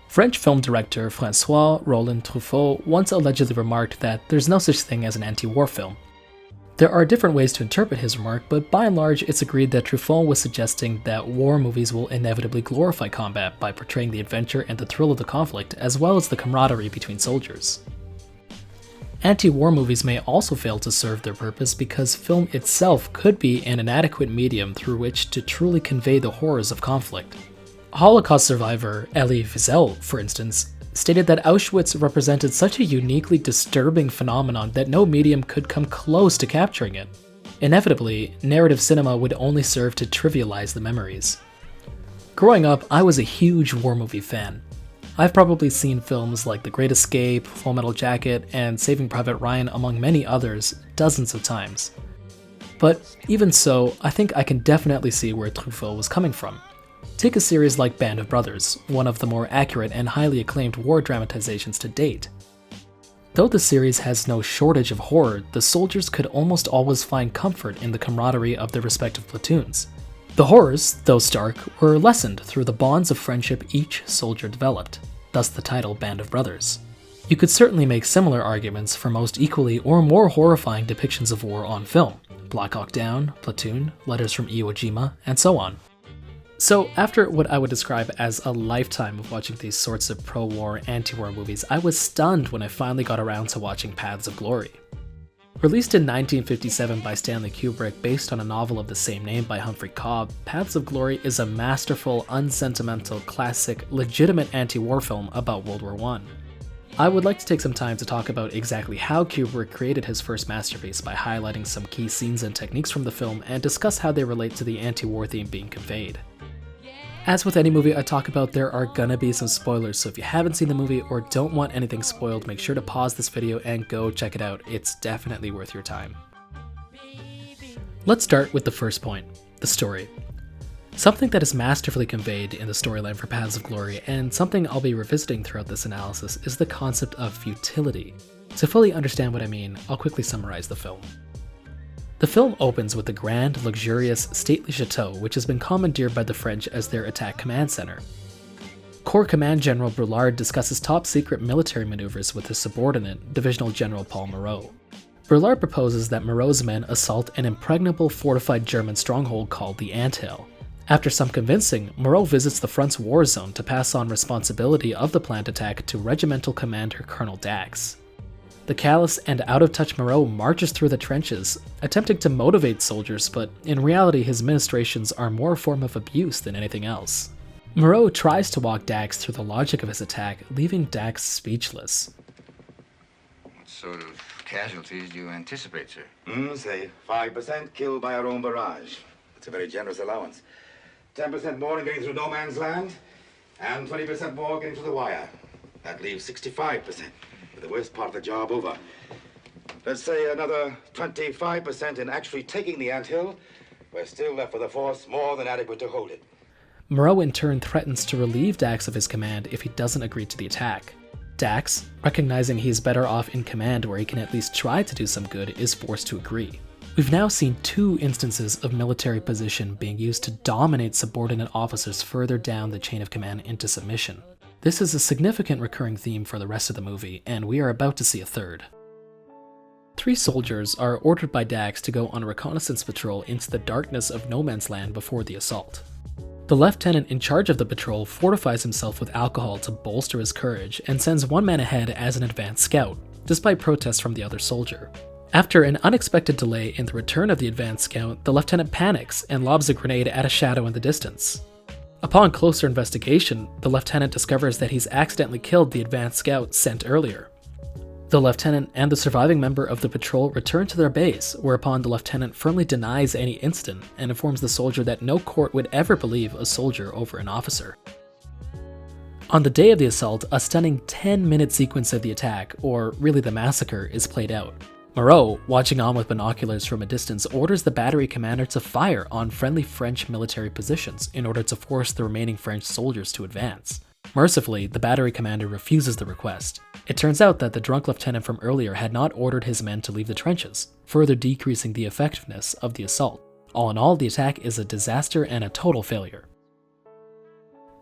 French film director François Roland Truffaut once allegedly remarked that there's no such thing as an anti-war film. There are different ways to interpret his remark, but by and large it's agreed that Truffaut was suggesting that war movies will inevitably glorify combat by portraying the adventure and the thrill of the conflict, as well as the camaraderie between soldiers. Anti-war movies may also fail to serve their purpose because film itself could be an inadequate medium through which to truly convey the horrors of conflict. Holocaust survivor Elie Wiesel, for instance, stated that Auschwitz represented such a uniquely disturbing phenomenon that no medium could come close to capturing it. Inevitably, narrative cinema would only serve to trivialize the memories. Growing up, I was a huge war movie fan. I've probably seen films like The Great Escape, Full Metal Jacket, and Saving Private Ryan, among many others, dozens of times. But even so, I think I can definitely see where Truffaut was coming from. Take a series like Band of Brothers, one of the more accurate and highly acclaimed war dramatizations to date. Though the series has no shortage of horror, the soldiers could almost always find comfort in the camaraderie of their respective platoons. The horrors, though stark, were lessened through the bonds of friendship each soldier developed, thus the title Band of Brothers. You could certainly make similar arguments for most equally or more horrifying depictions of war on film: Black Hawk Down, Platoon, Letters from Iwo Jima, and so on. So after what I would describe as a lifetime of watching these sorts of pro-war, anti-war movies, I was stunned when I finally got around to watching Paths of Glory. Released in 1957 by Stanley Kubrick based on a novel of the same name by Humphrey Cobb, Paths of Glory is a masterful, unsentimental, classic, legitimate anti-war film about World War I. I would like to take some time to talk about exactly how Kubrick created his first masterpiece by highlighting some key scenes and techniques from the film and discuss how they relate to the anti-war theme being conveyed. As with any movie I talk about, there are gonna be some spoilers, so if you haven't seen the movie or don't want anything spoiled, make sure to pause this video and go check it out. It's definitely worth your time. Let's start with the first point, the story. Something that is masterfully conveyed in the storyline for Paths of Glory, and something I'll be revisiting throughout this analysis, is the concept of futility. To fully understand what I mean, I'll quickly summarize the film. The film opens with the grand, luxurious, stately chateau which has been commandeered by the French as their attack command center. Corps Command General Brulard discusses top-secret military maneuvers with his subordinate, Divisional General Paul Moreau. Brulard proposes that Moreau's men assault an impregnable fortified German stronghold called the Anthill. After some convincing, Moreau visits the front's war zone to pass on responsibility of the planned attack to Regimental Commander Colonel Dax. The callous and out-of-touch Moreau marches through the trenches, attempting to motivate soldiers, but in reality his ministrations are more a form of abuse than anything else. Moreau tries to walk Dax through the logic of his attack, leaving Dax speechless. What sort of casualties do you anticipate, sir? Say 5% killed by our own barrage. It's a very generous allowance. 10% more in getting through no man's land, and 20% more getting through the wire. That leaves 65%. The worst part of the job over. Let's say another 25% in actually taking the anthill. We're still left with a force more than adequate to hold it. Moreau in turn threatens to relieve Dax of his command if he doesn't agree to the attack. Dax, recognizing he's better off in command where he can at least try to do some good, is forced to agree. We've now seen two instances of military position being used to dominate subordinate officers further down the chain of command into submission. This is a significant recurring theme for the rest of the movie, and we are about to see a third. 3 soldiers are ordered by Dax to go on a reconnaissance patrol into the darkness of no man's land before the assault. The lieutenant in charge of the patrol fortifies himself with alcohol to bolster his courage and sends one man ahead as an advanced scout, despite protests from the other soldier. After an unexpected delay in the return of the advanced scout, the lieutenant panics and lobs a grenade at a shadow in the distance. Upon closer investigation, the lieutenant discovers that he's accidentally killed the advanced scout sent earlier. The lieutenant and the surviving member of the patrol return to their base, whereupon the lieutenant firmly denies any incident and informs the soldier that no court would ever believe a soldier over an officer. On the day of the assault, a stunning 10-minute sequence of the attack, or really the massacre, is played out. Moreau, watching on with binoculars from a distance, orders the battery commander to fire on friendly French military positions in order to force the remaining French soldiers to advance. Mercifully, the battery commander refuses the request. It turns out that the drunk lieutenant from earlier had not ordered his men to leave the trenches, further decreasing the effectiveness of the assault. All in all, the attack is a disaster and a total failure.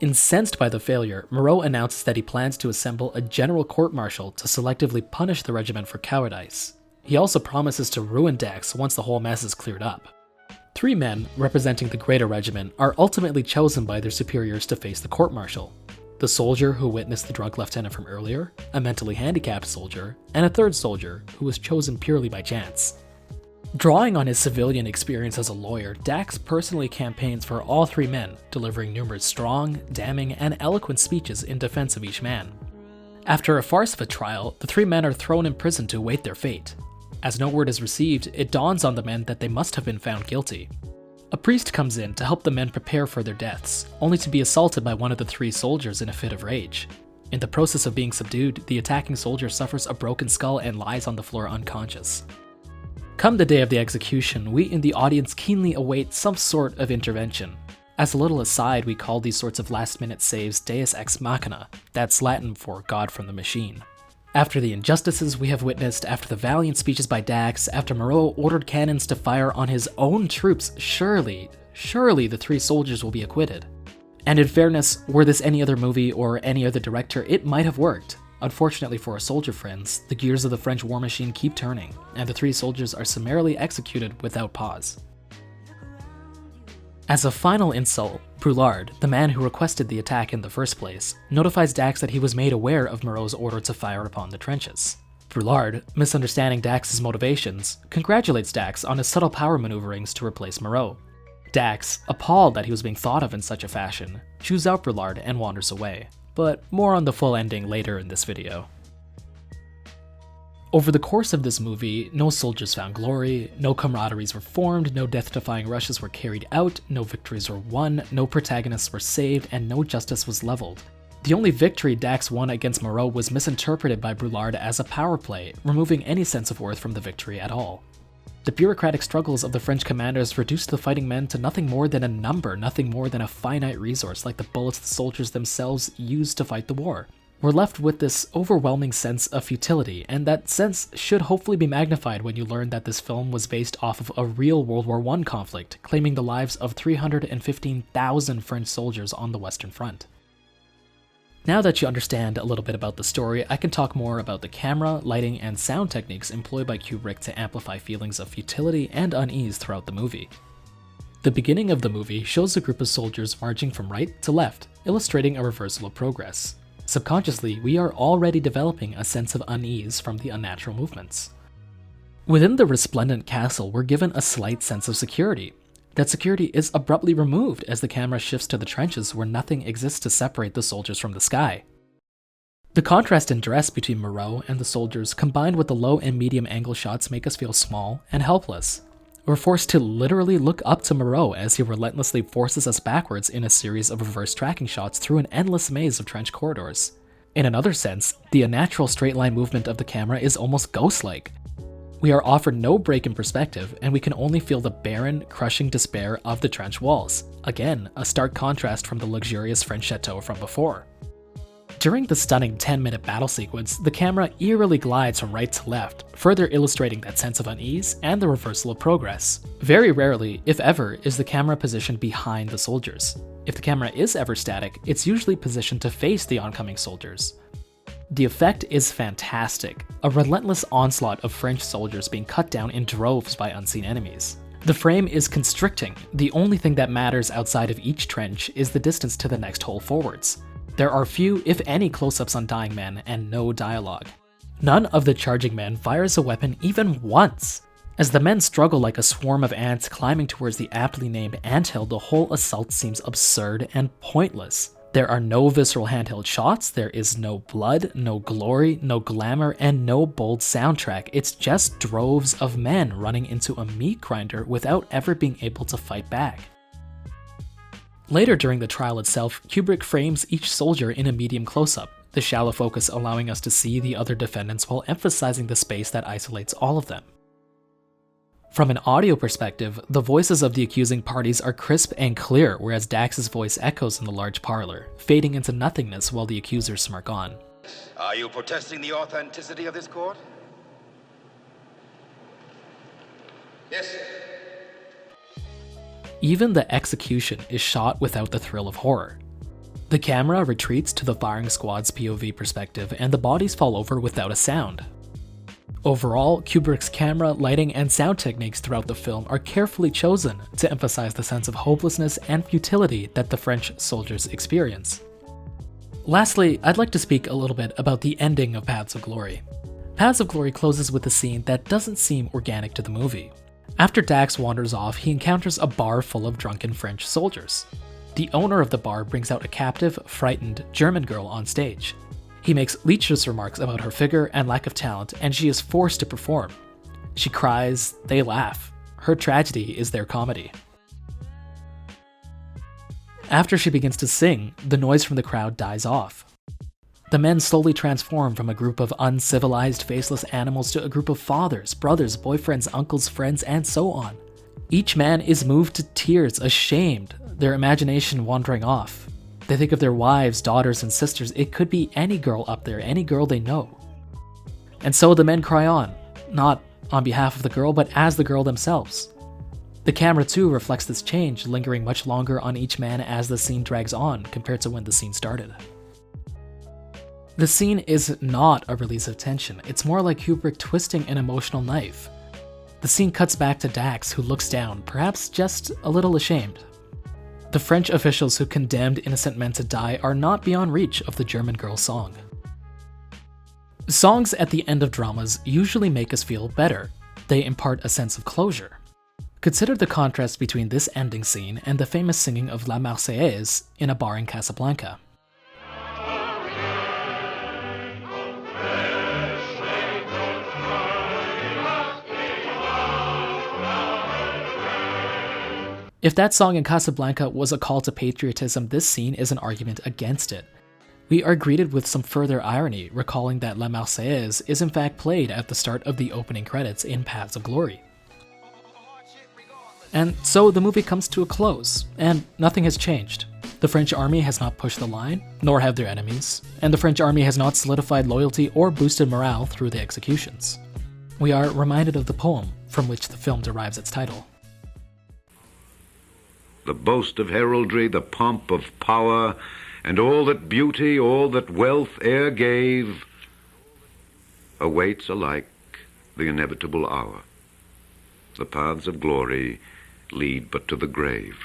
Incensed by the failure, Moreau announces that he plans to assemble a general court-martial to selectively punish the regiment for cowardice. He also promises to ruin Dax once the whole mess is cleared up. 3 men, representing the greater regiment, are ultimately chosen by their superiors to face the court-martial. The soldier who witnessed the drunk lieutenant from earlier, a mentally handicapped soldier, and a third soldier who was chosen purely by chance. Drawing on his civilian experience as a lawyer, Dax personally campaigns for all 3 men, delivering numerous strong, damning, and eloquent speeches in defense of each man. After a farce of a trial, the 3 men are thrown in prison to await their fate. As no word is received, it dawns on the men that they must have been found guilty. A priest comes in to help the men prepare for their deaths, only to be assaulted by one of the 3 soldiers in a fit of rage. In the process of being subdued, the attacking soldier suffers a broken skull and lies on the floor unconscious. Come the day of the execution, we in the audience keenly await some sort of intervention. As a little aside, we call these sorts of last-minute saves deus ex machina, that's Latin for God from the machine. After the injustices we have witnessed, after the valiant speeches by Dax, after Moreau ordered cannons to fire on his own troops, surely the 3 soldiers will be acquitted. And in fairness, were this any other movie or any other director, it might have worked. Unfortunately for our soldier friends, the gears of the French war machine keep turning, and the 3 soldiers are summarily executed without pause. As a final insult, Brulard, the man who requested the attack in the first place, notifies Dax that he was made aware of Moreau's order to fire upon the trenches. Brulard, misunderstanding Dax's motivations, congratulates Dax on his subtle power maneuverings to replace Moreau. Dax, appalled that he was being thought of in such a fashion, chews out Brulard and wanders away. But more on the full ending later in this video. Over the course of this movie, no soldiers found glory, no camaraderies were formed, no death-defying rushes were carried out, no victories were won, no protagonists were saved, and no justice was leveled. The only victory Dax won against Moreau was misinterpreted by Brulard as a power play, removing any sense of worth from the victory at all. The bureaucratic struggles of the French commanders reduced the fighting men to nothing more than a number, nothing more than a finite resource like the bullets the soldiers themselves used to fight the war. We're left with this overwhelming sense of futility, and that sense should hopefully be magnified when you learn that this film was based off of a real World War I conflict, claiming the lives of 315,000 French soldiers on the Western Front. Now that you understand a little bit about the story, I can talk more about the camera, lighting, and sound techniques employed by Kubrick to amplify feelings of futility and unease throughout the movie. The beginning of the movie shows a group of soldiers marching from right to left, illustrating a reversal of progress. Subconsciously, we are already developing a sense of unease from the unnatural movements. Within the resplendent castle, we're given a slight sense of security. That security is abruptly removed as the camera shifts to the trenches where nothing exists to separate the soldiers from the sky. The contrast in dress between Moreau and the soldiers combined with the low and medium angle shots make us feel small and helpless. We're forced to literally look up to Moreau as he relentlessly forces us backwards in a series of reverse tracking shots through an endless maze of trench corridors. In another sense, the unnatural straight line movement of the camera is almost ghost-like. We are offered no break in perspective, and we can only feel the barren, crushing despair of the trench walls. Again, a stark contrast from the luxurious French chateau from before. During the stunning 10-minute battle sequence, the camera eerily glides from right to left, further illustrating that sense of unease and the reversal of progress. Very rarely, if ever, is the camera positioned behind the soldiers. If the camera is ever static, it's usually positioned to face the oncoming soldiers. The effect is fantastic, a relentless onslaught of French soldiers being cut down in droves by unseen enemies. The frame is constricting, the only thing that matters outside of each trench is the distance to the next hole forwards. There are few, if any, close-ups on dying men and no dialogue. None of the charging men fires a weapon even once. As the men struggle like a swarm of ants climbing towards the aptly named anthill, the whole assault seems absurd and pointless. There are no visceral handheld shots, there is no blood, no glory, no glamour, and no bold soundtrack. It's just droves of men running into a meat grinder without ever being able to fight back. Later during the trial itself, Kubrick frames each soldier in a medium close-up, the shallow focus allowing us to see the other defendants while emphasizing the space that isolates all of them. From an audio perspective, the voices of the accusing parties are crisp and clear, whereas Dax's voice echoes in the large parlor, fading into nothingness while the accusers smirk on. Are you protesting the authenticity of this court? Yes. Even the execution is shot without the thrill of horror. The camera retreats to the firing squad's POV perspective, and the bodies fall over without a sound. Overall, Kubrick's camera, lighting, and sound techniques throughout the film are carefully chosen to emphasize the sense of hopelessness and futility that the French soldiers experience. Lastly, I'd like to speak a little bit about the ending of Paths of Glory. Paths of Glory closes with a scene that doesn't seem organic to the movie. After Dax wanders off, he encounters a bar full of drunken French soldiers. The owner of the bar brings out a captive, frightened German girl on stage. He makes lecherous remarks about her figure and lack of talent, and she is forced to perform. She cries, they laugh. Her tragedy is their comedy. After she begins to sing, the noise from the crowd dies off. The men slowly transform from a group of uncivilized, faceless animals to a group of fathers, brothers, boyfriends, uncles, friends, and so on. Each man is moved to tears, ashamed, their imagination wandering off. They think of their wives, daughters, and sisters. It could be any girl up there, any girl they know. And so the men cry on, not on behalf of the girl, but as the girl themselves. The camera too reflects this change, lingering much longer on each man as the scene drags on compared to when the scene started. The scene is not a release of tension, it's more like Kubrick twisting an emotional knife. The scene cuts back to Dax, who looks down, perhaps just a little ashamed. The French officials who condemned innocent men to die are not beyond reach of the German girl's song. Songs at the end of dramas usually make us feel better. They impart a sense of closure. Consider the contrast between this ending scene and the famous singing of La Marseillaise in a bar in Casablanca. If that song in Casablanca was a call to patriotism, this scene is an argument against it. We are greeted with some further irony, recalling that La Marseillaise is in fact played at the start of the opening credits in Paths of Glory. And so the movie comes to a close, and nothing has changed. The French army has not pushed the line, nor have their enemies, and the French army has not solidified loyalty or boosted morale through the executions. We are reminded of the poem from which the film derives its title. The boast of heraldry, the pomp of power, and all that beauty, all that wealth e'er gave, awaits alike the inevitable hour. The paths of glory lead but to the grave.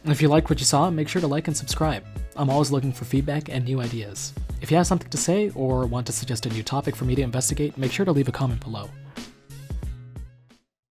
If you like what you saw, make sure to like and subscribe. I'm always looking for feedback and new ideas. If you have something to say or want to suggest a new topic for me to investigate, make sure to leave a comment below.